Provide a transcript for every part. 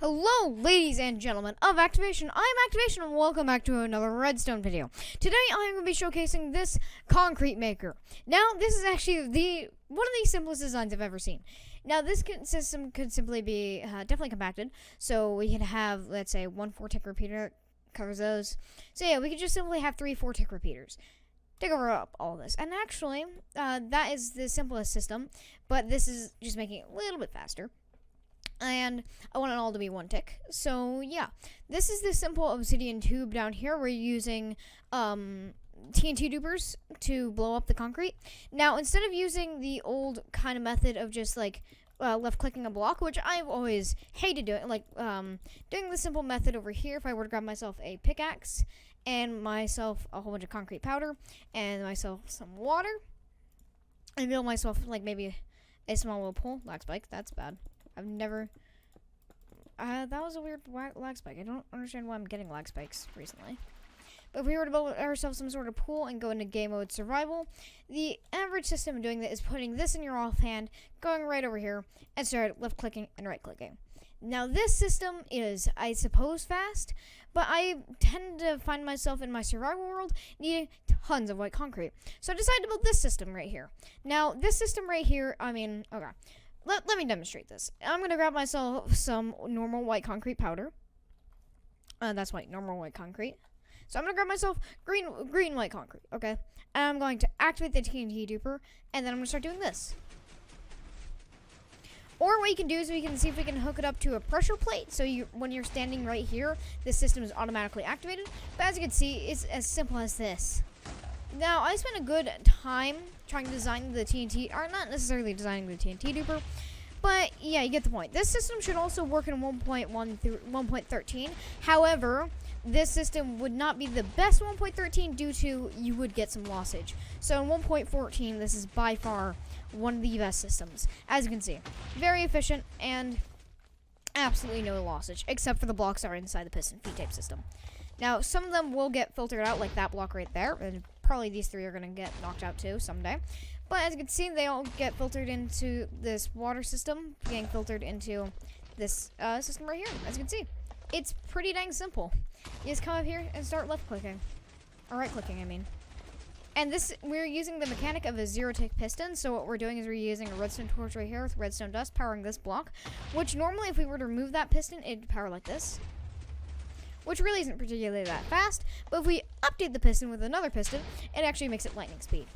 Hello, ladies and gentlemen of Activation. I'm Activation, and welcome back to another redstone video. Today, I'm going to be showcasing this concrete maker. Now, this is actually one of the simplest designs I've ever seen. Now, this system could simply be definitely compacted, so we could have, let's say, 1 4-tick repeater that covers those. So yeah, we could just simply have 3 4-tick repeaters. Take over up all this. And actually, that is the simplest system, but this is just making it a little bit faster. And I want it all to be 1 tick. So yeah, this is the simple obsidian tube down here. We're using TNT dupers to blow up the concrete. Now, instead of using the old kind of method of just like left clicking a block, which I've always hated doing, like doing the simple method over here, if I were to grab myself a pickaxe and myself a whole bunch of concrete powder and myself some water and build myself like maybe a small little pool. Lag spike, that's bad. I've never, that was a weird lag spike. I don't understand why I'm getting lag spikes recently. But if we were to build ourselves some sort of pool and go into game mode survival, the average system of doing that is putting this in your offhand, going right over here, and start left clicking and right clicking. Now this system is, I suppose, fast, but I tend to find myself in my survival world needing tons of white concrete. So I decided to build this system right here. Now this system right here, okay. Let me demonstrate this. I'm going to grab myself some normal white concrete powder. That's white, normal white concrete. So I'm going to grab myself green white concrete, okay? And I'm going to activate the TNT duper, and then I'm going to start doing this. Or what you can do is we can see if we can hook it up to a pressure plate, so when you're standing right here, the system is automatically activated. But as you can see, it's as simple as this. Now, I spent a good time trying to design the TNT, or not necessarily designing the TNT duper, but yeah, you get the point. This system should also work in 1.1 through 1.13. However, this system would not be the best 1.13 due to you would get some lossage. So in 1.14, this is by far one of the best systems. As you can see, very efficient and absolutely no lossage, except for the blocks that are inside the piston feed type system. Now, some of them will get filtered out, like that block right there, and probably these 3 are going to get knocked out too someday. But as you can see, they all get filtered into this water system, getting filtered into this system right here. As you can see, it's pretty dang simple. You just come up here and start left clicking, or right clicking, I mean. And this, we're using the mechanic of a 0-tick piston, so what we're doing is we're using a redstone torch right here with redstone dust powering this block, which normally if we were to remove that piston, it'd power like this, which really isn't particularly that fast, but if we update the piston with another piston, it actually makes it lightning speed.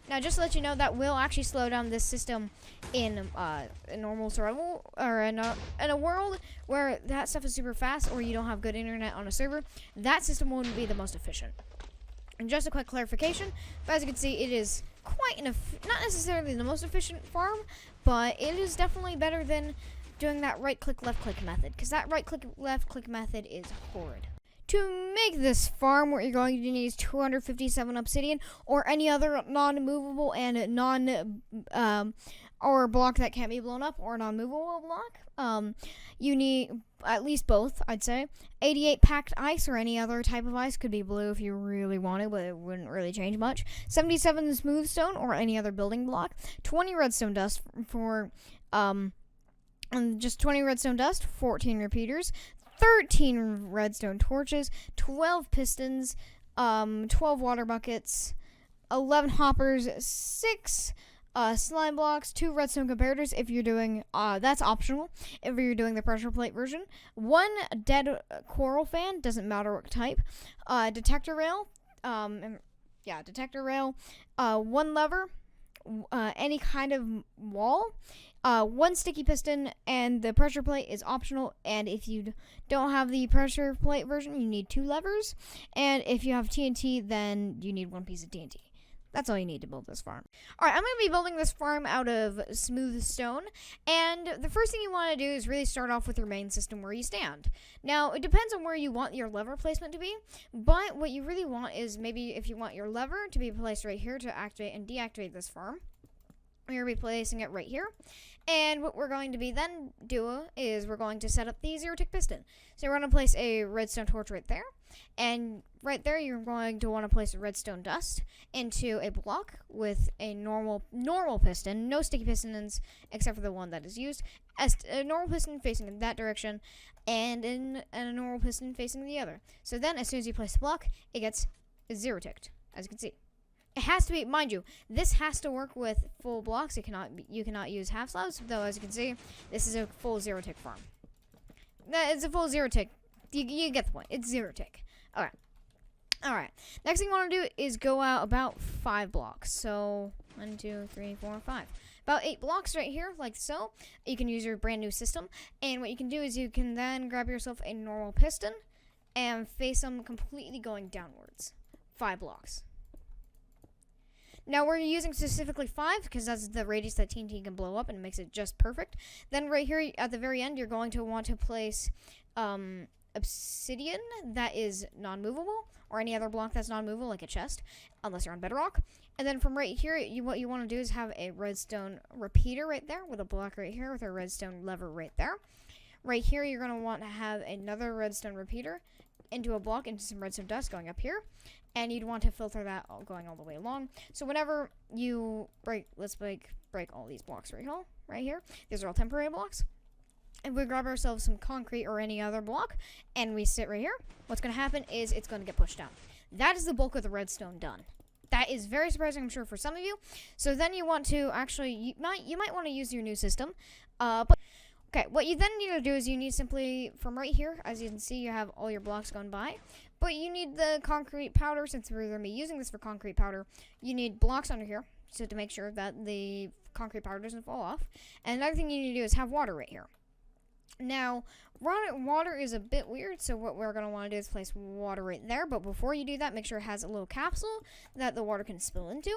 Now, just to let you know, that will actually slow down this system in normal survival, or in a world where that stuff is super fast, or you don't have good internet on a server, that system wouldn't be the most efficient. And just a quick clarification, but as you can see, it is quite not necessarily the most efficient farm, but it is definitely better than doing that right click left click method, because that right click left click method is horrid. To make this farm, what you're going to need is 257 obsidian or any other non-movable and or block that can't be blown up, or non-movable block. You need at least both, I'd say. 88 packed ice or any other type of ice, could be blue if you really wanted, but it wouldn't really change much. 77 smooth stone or any other building block. 20 redstone dust for and just 20 redstone dust, 14 repeaters, 13 redstone torches, 12 pistons, 12 water buckets, 11 hoppers, 6 slime blocks, 2 redstone comparators if you're doing, that's optional if you're doing the pressure plate version, 1 dead coral fan, doesn't matter what type, detector rail, detector rail, 1 lever, any kind of wall, 1 sticky piston, and the pressure plate is optional, and if you don't have the pressure plate version, you need 2 levers, and if you have TNT, then you need 1 piece of TNT. That's all you need to build this farm. Alright, I'm going to be building this farm out of smooth stone, and the first thing you want to do is really start off with your main system where you stand. Now, it depends on where you want your lever placement to be, but what you really want is maybe if you want your lever to be placed right here to activate and deactivate this farm, you're going to be placing it right here. And what we're going to be then do is we're going to set up the zero tick piston. So we're going to place a redstone torch right there. And right there, you're going to want to place a redstone dust into a block with a normal piston. No sticky pistons except for the one that is used. As a normal piston facing in that direction, and a normal piston facing the other. So then, as soon as you place the block, it gets zero ticked, as you can see. It has to be, mind you, this has to work with full blocks. You cannot use half slabs, though. As you can see, this is a full zero tick farm. It's a full zero tick. You get the point. It's zero tick. All right. Next thing you want to do is go out about 5 blocks. So 1, 2, 3, 4, 5. About 8 blocks right here, like so. You can use your brand new system, and what you can do is you can then grab yourself a normal piston and face them completely going downwards. 5 blocks. Now, we're using specifically 5 because that's the radius that TNT can blow up and it makes it just perfect. Then right here at the very end, you're going to want to place obsidian that is non-movable, or any other block that's non-movable, like a chest, unless you're on bedrock. And then from right here, what you want to do is have a redstone repeater right there with a block right here with a redstone lever right there. Right here, you're going to want to have another redstone repeater into a block, into some redstone dust going up here. And you'd want to filter that going all the way along. So whenever you break all these blocks right here. These are all temporary blocks. If we grab ourselves some concrete or any other block, and we sit right here, what's going to happen is it's going to get pushed down. That is the bulk of the redstone done. That is very surprising, I'm sure, for some of you. So then you want to actually, you might want to use your new system. Okay, what you then need to do is you need simply, from right here, as you can see, you have all your blocks going by. But you need the concrete powder, since we're going to be using this for concrete powder. You need blocks under here, so to make sure that the concrete powder doesn't fall off. And another thing you need to do is have water right here. Now, water is a bit weird, so what we're going to want to do is place water right there. But before you do that, make sure it has a little capsule that the water can spill into.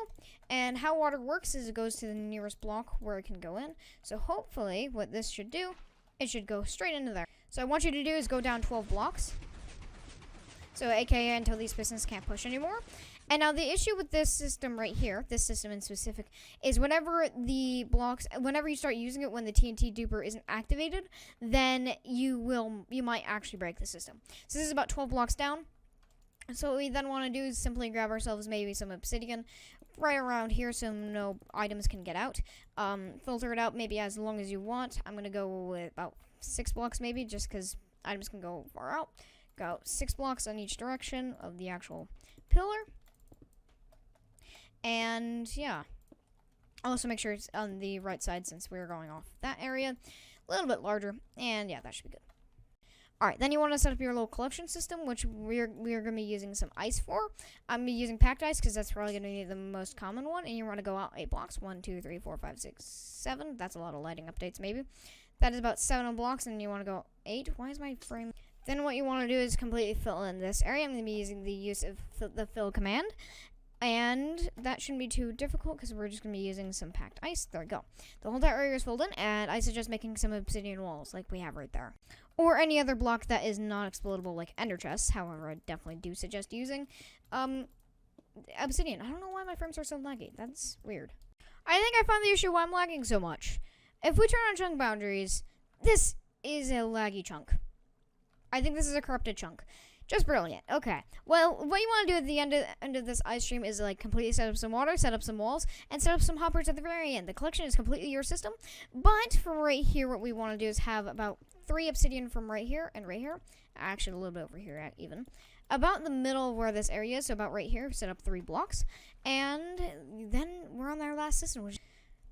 And how water works is it goes to the nearest block where it can go in. So hopefully, what this should do, it should go straight into there. So what I want you to do is go down 12 blocks. So aka until these pistons can't push anymore. And now the issue with this system right here, this system in specific, is whenever you start using it when the TNT duper isn't activated, then you might actually break the system. So this is about 12 blocks down. So what we then want to do is simply grab ourselves maybe some obsidian right around here so no items can get out. Filter it out maybe as long as you want. I'm going to go with about 6 blocks maybe, just because items can go far out. Go 6 blocks on each direction of the actual pillar. And yeah, also make sure it's on the right side since we're going off that area. A little bit larger, and yeah, that should be good. Alright, then you want to set up your little collection system, which we're going to be using some ice for. I'm going to be using packed ice because that's probably going to be the most common one. And you want to go out 8 blocks. 1, 2, 3, 4, 5, 6, 7. That's a lot of lighting updates, maybe. That is about 7 blocks, and you want to go 8. Why is my frame... Then what you want to do is completely fill in this area. I'm going to be using the use of the fill command. And that shouldn't be too difficult because we're just going to be using some packed ice. There we go. The whole entire area is filled in, and I suggest making some obsidian walls like we have right there. Or any other block that is non-explodable like ender chests. However, I definitely do suggest using obsidian. I don't know why my frames are so laggy. That's weird. I think I found the issue why I'm lagging so much. If we turn on chunk boundaries, this is a laggy chunk. I think this is a corrupted chunk. Just brilliant. Okay. Well, what you want to do at the end of this ice stream is like completely set up some water, set up some walls, and set up some hoppers at the very end. The collection is completely your system. But from right here, what we want to do is have about 3 obsidian from right here and right here. Actually, a little bit over here even. About the middle where this area is, so about right here, set up 3 blocks. And then we're on our last system,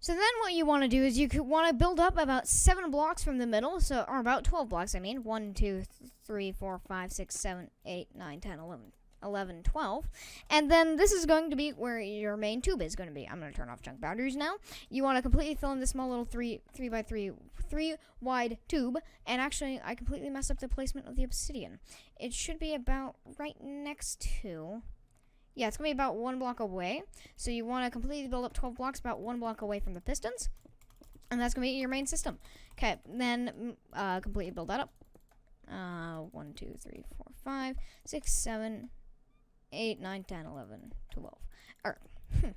so then what you want to do is you could want to build up about 7 blocks from the middle, or about 12 blocks, I mean. 1, 2, 3, 4, 5, 6, 7, 8, 9, 10, 11, 12. And then this is going to be where your main tube is going to be. I'm going to turn off chunk boundaries now. You want to completely fill in this small little 3 wide tube. And actually, I completely messed up the placement of the obsidian. It should be about right next to... Yeah, it's going to be about 1 block away. So you want to completely build up 12 blocks about 1 block away from the pistons. And that's going to be your main system. Okay, then completely build that up. 1, 2, 3, 4, 5, 6, 7, 8, 9, 10, 11, 12. All right.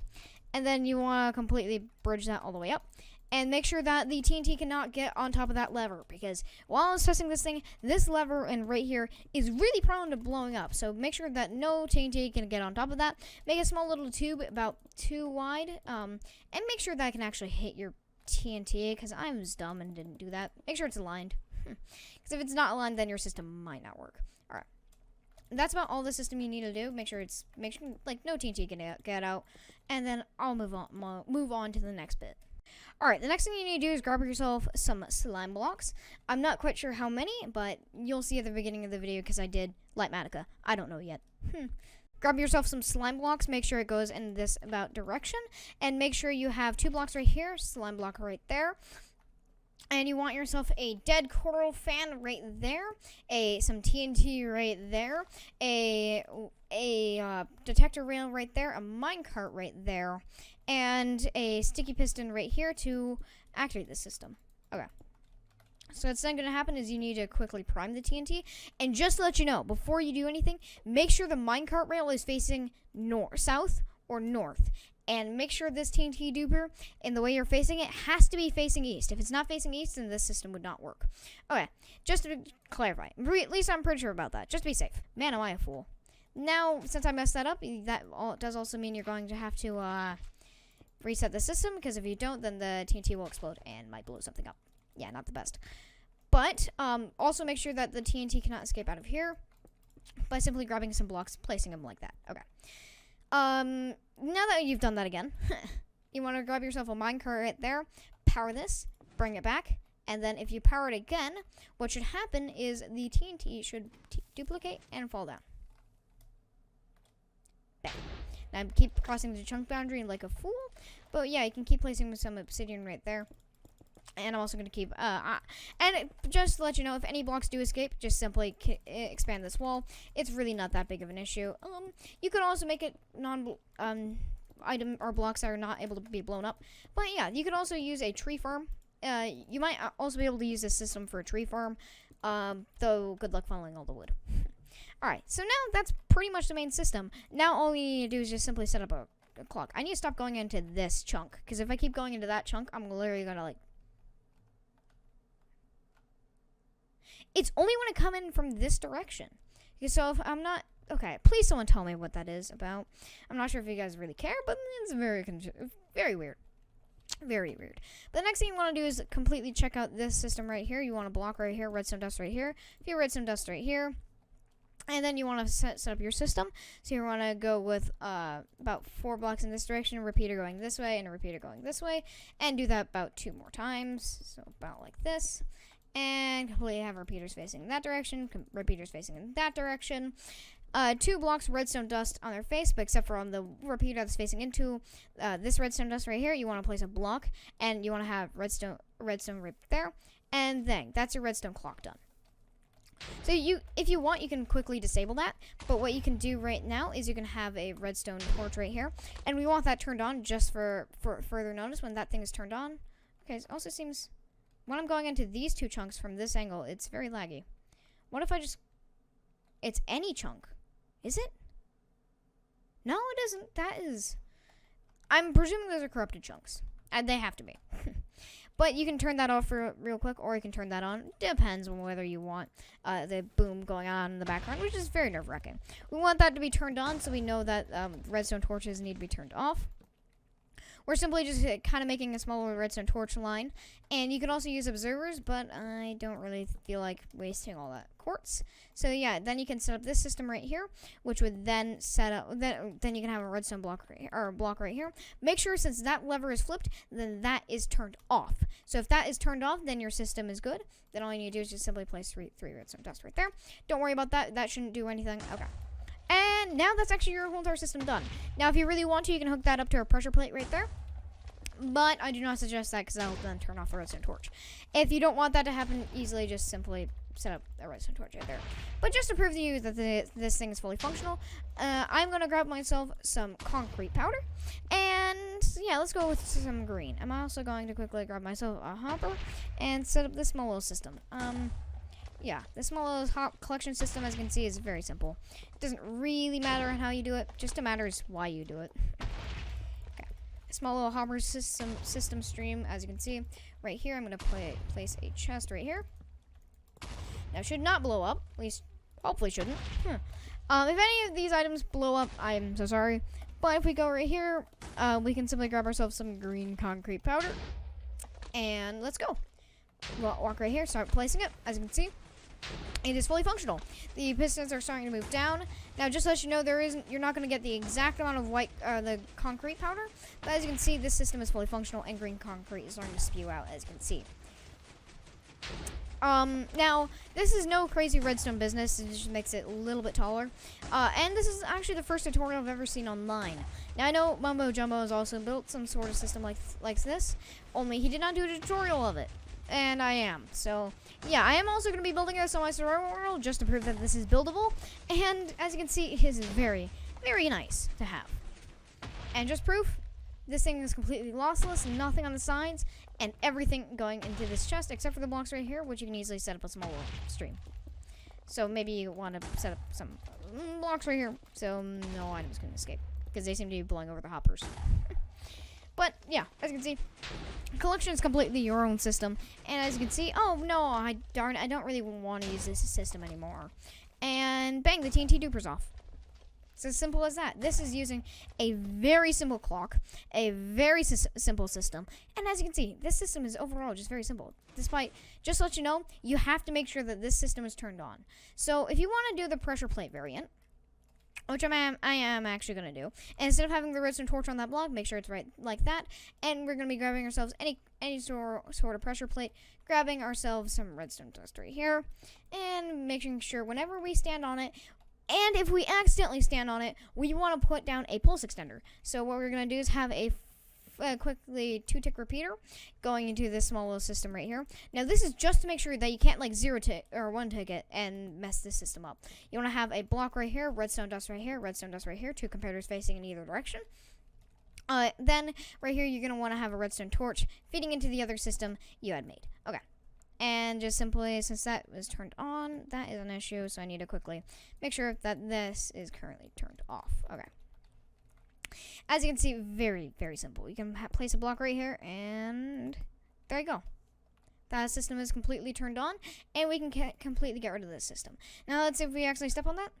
And then you want to completely bridge that all the way up. And make sure that the TNT cannot get on top of that lever, because while I was testing this thing, this lever and right here is really prone to blowing up. So make sure that no TNT can get on top of that. Make a small little tube about 2 wide, and make sure that can actually hit your TNT, because I was dumb and didn't do that. Make sure it's aligned, because if it's not aligned, then your system might not work. All right, that's about all the system you need to do. Make sure like no TNT can get out, and then I'll move on to the next bit. Alright, the next thing you need to do is grab yourself some slime blocks. I'm not quite sure how many, but you'll see at the beginning of the video because I did Lightmatica. I don't know yet. Grab yourself some slime blocks. Make sure it goes in this about direction. And make sure you have 2 blocks right here, slime block right there. And you want yourself a dead coral fan right there, some TNT right there, a detector rail right there, a minecart right there, and a sticky piston right here to activate the system. Okay. So what's then going to happen is you need to quickly prime the TNT. And just to let you know, before you do anything, make sure the minecart rail is facing south or north. And make sure this TNT duper, in the way you're facing it, has to be facing east. If it's not facing east, then this system would not work. Okay, just to clarify. At least I'm pretty sure about that. Just to be safe. Man, am I a fool. Now, since I messed that up, that does also mean you're going to have to reset the system, because if you don't, then the TNT will explode and might blow something up. Yeah, not the best. But also make sure that the TNT cannot escape out of here by simply grabbing some blocks, placing them like that. Okay. Now that you've done that again, you want to grab yourself a minecart right there, power this, bring it back, and then if you power it again, what should happen is the TNT should duplicate and fall down. Bam. Now keep crossing the chunk boundary like a fool, but yeah, you can keep placing some obsidian right there. And I'm also going to keep, and just to let you know, if any blocks do escape, just simply expand this wall. It's really not that big of an issue. You could also make it item or blocks that are not able to be blown up. But yeah, you could also use a tree farm. You might also be able to use this system for a tree farm, though good luck following all the wood. Alright, so now that's pretty much the main system. Now all you need to do is just simply set up a clock. I need to stop going into this chunk, because if I keep going into that chunk, I'm literally going to like... It's only when I come in from this direction. Okay, so if I'm not... Okay, please someone tell me what that is about. I'm not sure if you guys really care, but it's very weird. Very weird. But the next thing you want to do is completely check out this system right here. You want a block right here, redstone dust right here, a few redstone dust right here. And then you want to set up your system. So you want to go with about 4 blocks in this direction, a repeater going this way, and a repeater going this way. And do that about 2 more times. So about like this. And completely have repeaters facing in that direction, repeaters facing in that direction. 2 blocks redstone dust on their face, but except for on the repeater that's facing into this redstone dust right here, you want to place a block, and you want to have redstone right there. And then that's your redstone clock done. So if you want, you can quickly disable that. But what you can do right now is you can have a redstone torch right here, and we want that turned on just for further notice when that thing is turned on. Okay, it also seems when I'm going into these 2 chunks from this angle, it's very laggy. What if I just... It's any chunk. Is it? No, it isn't. That is... I'm presuming those are corrupted chunks. And they have to be. But you can turn that off real quick, or you can turn that on. Depends on whether you want the boom going on in the background, which is very nerve-wracking. We want that to be turned on, so we know that redstone torches need to be turned off. We're simply just kind of making a smaller redstone torch line. And you can also use observers, but I don't really feel like wasting all that quartz. So yeah, then you can set up this system right here, which would then set up, then you can have a redstone block right here, or a block right here. Make sure since that lever is flipped, then that is turned off. So if that is turned off, then your system is good. Then all you need to do is just simply place 3 redstone dust right there. Don't worry about that. That shouldn't do anything. Okay. And now that's actually your whole entire system done. Now, if you really want to, you can hook that up to a pressure plate right there. But I do not suggest that, because that'll then turn off the redstone torch. If you don't want that to happen easily, just simply set up a redstone torch right there. But just to prove to you that this thing is fully functional, I'm going to grab myself some concrete powder. And yeah, let's go with some green. I'm also going to quickly grab myself a hopper and set up this small little system. Yeah, this small little hop collection system, as you can see, is very simple. It doesn't really matter on how you do it, just it matters why you do it. Okay. small little hopper system stream. As you can see right here, I'm gonna place a chest right here. Now it should not blow up, at least hopefully shouldn't. If any of these items blow up, I'm so sorry. But if we go right here, we can simply grab ourselves some green concrete powder, and let's go. Walk right here, start placing it. As you can see, it is fully functional. The pistons are starting to move down. Now, just to let you know, you're not going to get the exact amount of the concrete powder, but as you can see, this system is fully functional, and green concrete is starting to spew out, as you can see. Now, this is no crazy redstone business. It just makes it a little bit taller. And this is actually the first tutorial I've ever seen online. Now, I know Mumbo Jumbo has also built some sort of system like this, only he did not do a tutorial of it. And I am. So, yeah, I am also going to be building this on my survival world just to prove that this is buildable. And, as you can see, it is very, very nice to have. And just proof, this thing is completely lossless, nothing on the sides, and everything going into this chest, except for the blocks right here, which you can easily set up a small stream. So maybe you want to set up some blocks right here, so no items can escape, because they seem to be blowing over the hoppers. But, yeah, as you can see, collection is completely your own system, and as you can see, oh, no, darn it, I don't really want to use this system anymore. And bang, the TNT duper's off. It's as simple as that. This is using a very simple clock, a very simple system. And as you can see, this system is overall just very simple. Despite, just to let you know, you have to make sure that this system is turned on. So if you want to do the pressure plate variant, which I am actually going to do, and instead of having the redstone torch on that block, make sure it's right like that. And we're going to be grabbing ourselves any sort of pressure plate, grabbing ourselves some redstone dust right here, and making sure whenever we stand on it, and if we accidentally stand on it, we want to put down a pulse extender. So what we're going to do is have a quickly 2-tick repeater going into this small little system right here. Now this is just to make sure that you can't like 0-tick or 1-tick it and mess this system up. You want to have a block right here, redstone dust right here, 2 comparators facing in either direction. Then right here you're going to want to have a redstone torch feeding into the other system you had made. Okay. And just simply, since that was turned on, that is an issue, so I need to quickly make sure that this is currently turned off. Okay. As you can see, very, very simple. You can place a block right here, and there you go. That system is completely turned on, and we can completely get rid of this system. Now, let's see if we actually step on that.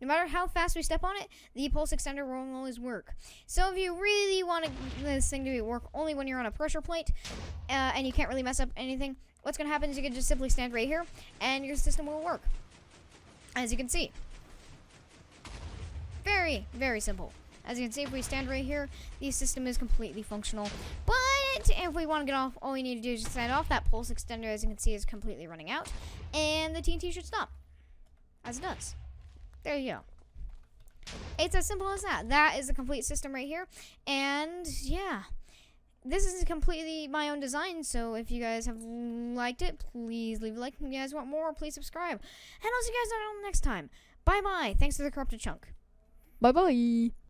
No matter how fast we step on it, the pulse extender will always work. So if you really want this thing to work only when you're on a pressure plate, and you can't really mess up anything, what's going to happen is you can just simply stand right here, and your system will work. As you can see. Very, very simple. As you can see, if we stand right here, the system is completely functional. But if we want to get off, all we need to do is just stand off. That pulse extender, as you can see, is completely running out. And the TNT should stop. As it does. There you go. It's as simple as that. That is the complete system right here. And yeah, this is completely my own design. So if you guys have liked it, please leave a like. If you guys want more, please subscribe. And I'll see you guys on next time. Bye-bye. Thanks for the corrupted chunk. Bye-bye.